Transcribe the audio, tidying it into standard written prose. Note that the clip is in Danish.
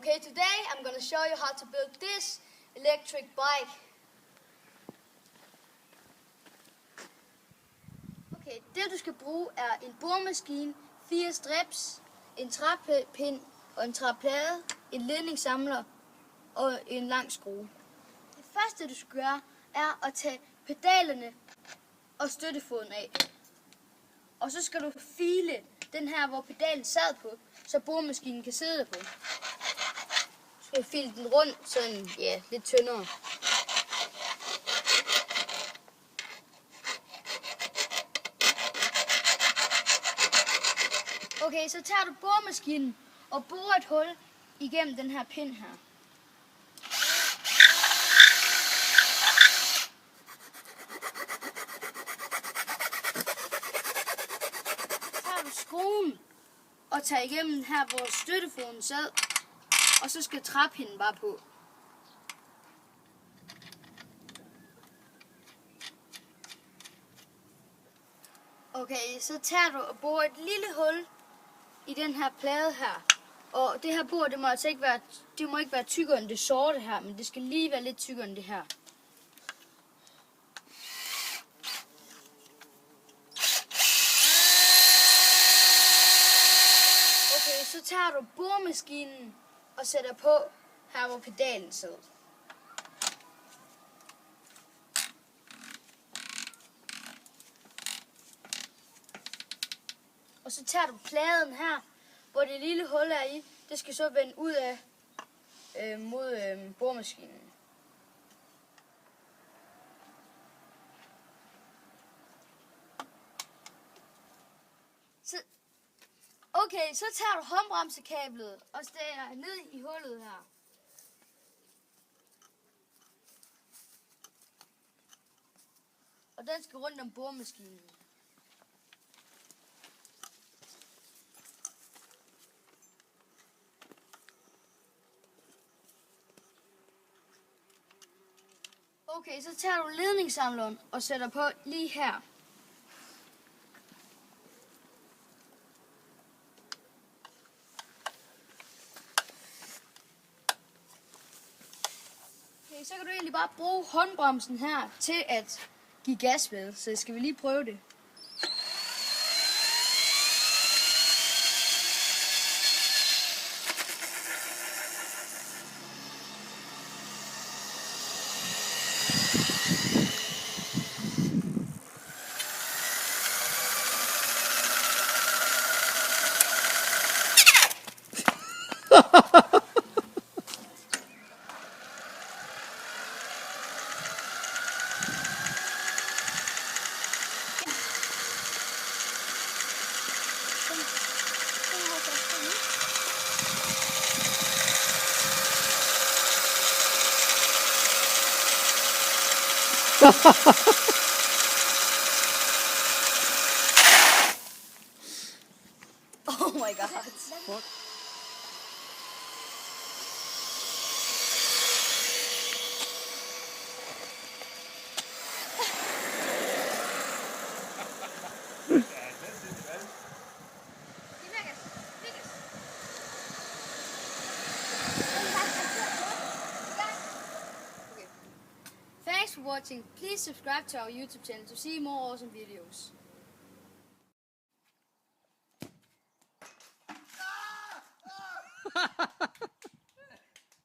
Okay, today I'm going to show you how to build this electric bike. Okay, det du skal bruge er en boremaskine, 4 strips, en træpind og en træplade, en ledningssamler og en lang skrue. Det første du skal gøre er at tage pedalerne og støttefoden af. Og så skal du file den her, hvor pedalen sad på, så boremaskinen kan sidde der på. Du skal file den rundt, sådan, ja, lidt tyndere. Okay, så tager du boremaskinen og borer et hul igennem den her pind her. Så tager du skruen og tager igennem her, hvor støttefoden sad, og så skal træpinden bare på. Okay, så tager du og borer et lille hul i den her plade her. Og det her bor, det må altså ikke være tykkere end det sorte her, men det skal lige være lidt tykkere end det her. Okay, så tager du boremaskinen og sætter på her, hvor pedalen sidder. Og så tager du pladen her, hvor det lille hul er i. Det skal så vende ud af mod boremaskinen. Okay, så tager du håndbremsekablet og stikker ned i hullet her. Og den skal rundt om boremaskinen. Okay, så tager du ledningssamleren og sætter på lige her. Okay, så kan du egentlig bare bruge håndbremsen her til at give gas med, så skal vi lige prøve det. Oh my god. What? Thanks for watching. Please subscribe to our YouTube channel to see more awesome videos.